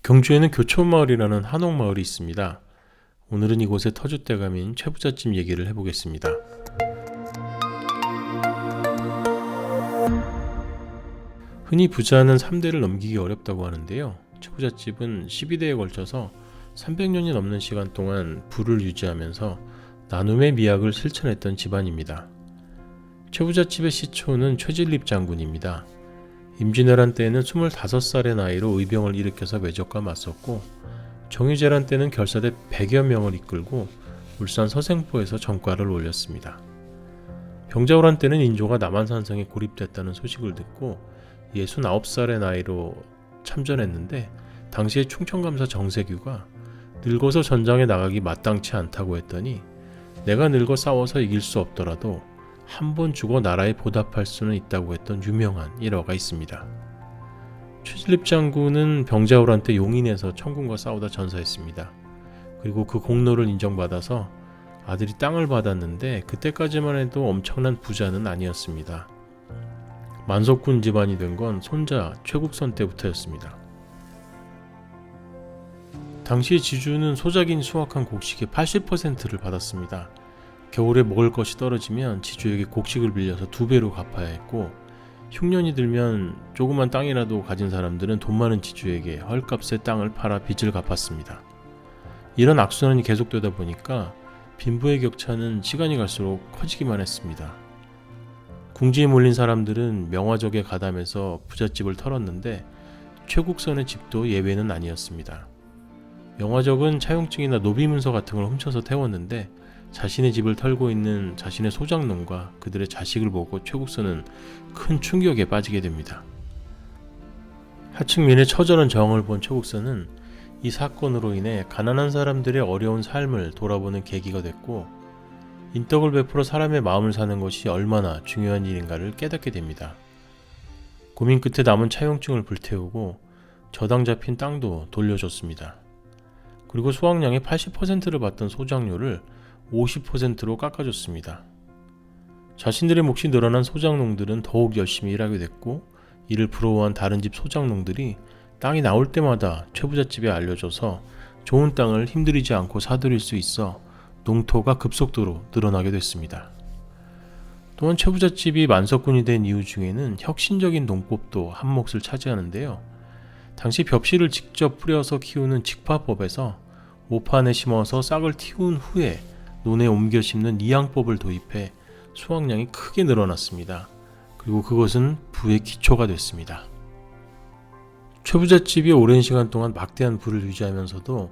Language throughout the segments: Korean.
경주에는 교촌마을이라는 한옥마을이 있습니다. 오늘은 이곳의 터줏대감인 최부잣집 얘기를 해보겠습니다. 흔히 부자는 3대를 넘기기 어렵다고 하는데요. 최부잣집은 12대에 걸쳐서 300년이 넘는 시간 동안 부를 유지하면서 나눔의 미학을 실천했던 집안입니다. 최부잣집의 시초는 최진립 장군입니다. 임진왜란 때에는 25살의 나이로 의병을 일으켜서 외적과 맞섰고, 정유재란 때는 결사대 100여 명을 이끌고 울산 서생포에서 전과를 올렸습니다. 병자호란 때는 인조가 남한산성에 고립됐다는 소식을 듣고 69살의 나이로 참전했는데, 당시에 충청감사 정세규가 늙어서 전장에 나가기 마땅치 않다고 했더니, 내가 늙어 싸워서 이길 수 없더라도 한 번 죽어 나라에 보답할 수는 있다고 했던 유명한 일화가 있습니다. 최진립 장군은 병자호란 때 용인에서 청군과 싸우다 전사했습니다. 그리고 그 공로를 인정받아서 아들이 땅을 받았는데, 그때까지만 해도 엄청난 부자는 아니었습니다. 만석군 집안이 된 건 손자 최국선 때부터였습니다. 당시 지주는 소작인 수확한 곡식의 80%를 받았습니다. 겨울에 먹을 것이 떨어지면 지주에게 곡식을 빌려서 2배로 갚아야 했고, 흉년이 들면 조그만 땅이라도 가진 사람들은 돈 많은 지주에게 헐값에 땅을 팔아 빚을 갚았습니다. 이런 악순환이 계속되다 보니까 빈부의 격차는 시간이 갈수록 커지기만 했습니다. 궁지에 몰린 사람들은 명화적에 가담해서 부잣집을 털었는데, 최국선의 집도 예외는 아니었습니다. 명화적은 차용증이나 노비문서 같은 걸 훔쳐서 태웠는데, 자신의 집을 털고 있는 자신의 소장농과 그들의 자식을 보고 최국선은 큰 충격에 빠지게 됩니다. 하층민의 처절한 저항을 본 최국선은 이 사건으로 인해 가난한 사람들의 어려운 삶을 돌아보는 계기가 됐고, 인덕을 베풀어 사람의 마음을 사는 것이 얼마나 중요한 일인가를 깨닫게 됩니다. 고민 끝에 남은 차용증을 불태우고 저당 잡힌 땅도 돌려줬습니다. 그리고 수확량의 80%를 받던 소작료를 50%로 깎아줬습니다. 자신들의 몫이 늘어난 소작농들은 더욱 열심히 일하게 됐고, 이를 부러워한 다른 집 소작농들이 땅이 나올 때마다 최부잣집에 알려줘서 좋은 땅을 힘들이지 않고 사들일 수 있어 농토가 급속도로 늘어나게 됐습니다. 또한 최부잣집이 만석군이 된 이유 중에는 혁신적인 농법도 한 몫을 차지하는데요. 당시 벽실을 직접 뿌려서 키우는 직파법에서 오판에 심어서 싹을 틔운 후에 논에 옮겨 심는 이양법을 도입해 수확량이 크게 늘어났습니다. 그리고 그것은 부의 기초가 됐습니다. 최부잣집이 오랜 시간 동안 막대한 부를 유지하면서도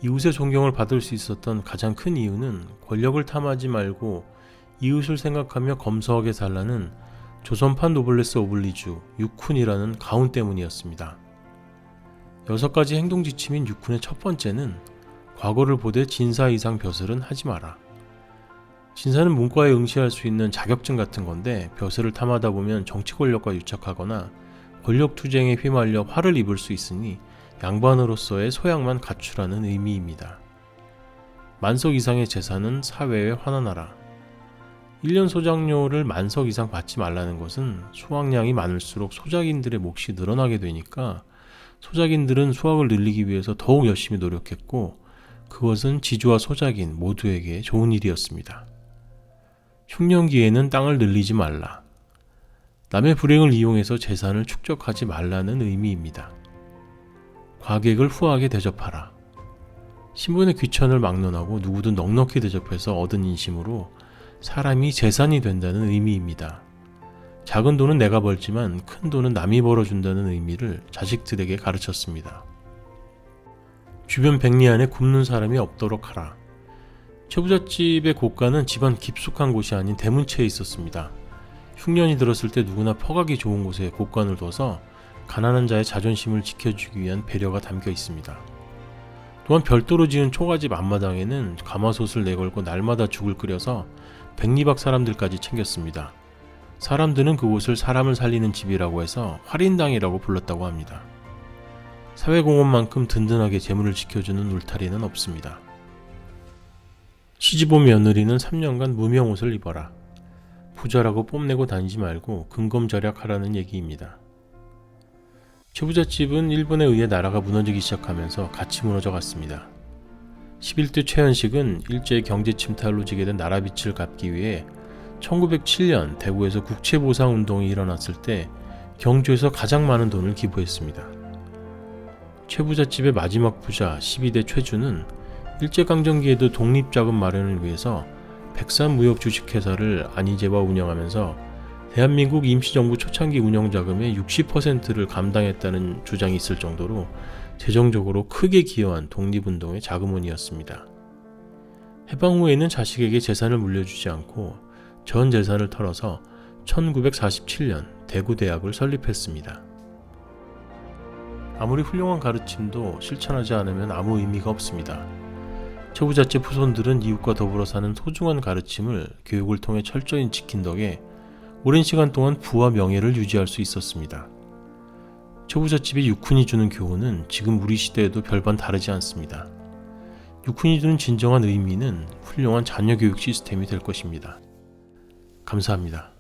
이웃의 존경을 받을 수 있었던 가장 큰 이유는 권력을 탐하지 말고 이웃을 생각하며 검소하게 살라는 조선판 노블레스 오블리주 6훈이라는 가훈 때문이었습니다. 6가지 행동 지침인 6훈의 첫 번째는 과거를 보되 진사 이상 벼슬은 하지 마라. 진사는 문과에 응시할 수 있는 자격증 같은 건데, 벼슬을 탐하다 보면 정치 권력과 유착하거나 권력 투쟁에 휘말려 화를 입을 수 있으니 양반으로서의 소양만 갖추라는 의미입니다. 만석 이상의 재산은 사회에 환원하라. 1년 소작료를 만석 이상 받지 말라는 것은 수확량이 많을수록 소작인들의 몫이 늘어나게 되니까 소작인들은 수확을 늘리기 위해서 더욱 열심히 노력했고, 그것은 지주와 소작인 모두에게 좋은 일이었습니다. 흉년기에는 땅을 늘리지 말라. 남의 불행을 이용해서 재산을 축적하지 말라는 의미입니다. 과객을 후하게 대접하라. 신분의 귀천을 막론하고 누구든 넉넉히 대접해서 얻은 인심으로 사람이 재산이 된다는 의미입니다. 작은 돈은 내가 벌지만 큰 돈은 남이 벌어준다는 의미를 자식들에게 가르쳤습니다. 주변 백리 안에 굶는 사람이 없도록 하라. 최부잣집의 고가는 집안 깊숙한 곳이 아닌 대문체에 있었습니다. 흉년이 들었을 때 누구나 퍼가기 좋은 곳에 곡간을 둬서 가난한 자의 자존심을 지켜주기 위한 배려가 담겨 있습니다. 또한 별도로 지은 초가집 앞마당에는 가마솥을 내걸고 날마다 죽을 끓여서 백리박 사람들까지 챙겼습니다. 사람들은 그곳을 사람을 살리는 집이라고 해서 활인당이라고 불렀다고 합니다. 사회공헌만큼 든든하게 재물을 지켜주는 울타리는 없습니다. 시집온 며느리는 3년간 무명옷을 입어라. 부자라고 뽐내고 다니지 말고 근검절약하라는 얘기입니다. 최부잣집은 일본에 의해 나라가 무너지기 시작하면서 같이 무너져 갔습니다. 11대 최현식은 일제의 경제 침탈로 지게 된 나라 빚을 갚기 위해 1907년 대구에서 국채보상운동이 일어났을 때 경주에서 가장 많은 돈을 기부했습니다. 최부잣집의 마지막 부자 12대 최주는 일제강점기에도 독립자금 마련을 위해서 백삼무역 주식회사를 안희재와 운영하면서 대한민국 임시정부 초창기 운영자금의 60%를 감당했다는 주장이 있을 정도로 재정적으로 크게 기여한 독립운동의 자금원이었습니다. 해방 후에는 자식에게 재산을 물려주지 않고 전 재산을 털어서 1947년 대구대학을 설립했습니다. 아무리 훌륭한 가르침도 실천하지 않으면 아무 의미가 없습니다. 최부잣집 후손들은 이웃과 더불어 사는 소중한 가르침을 교육을 통해 철저히 지킨 덕에 오랜 시간 동안 부와 명예를 유지할 수 있었습니다. 최부잣집의 육훈이 주는 교훈은 지금 우리 시대에도 별반 다르지 않습니다. 육훈이 주는 진정한 의미는 훌륭한 자녀교육 시스템이 될 것입니다. 감사합니다.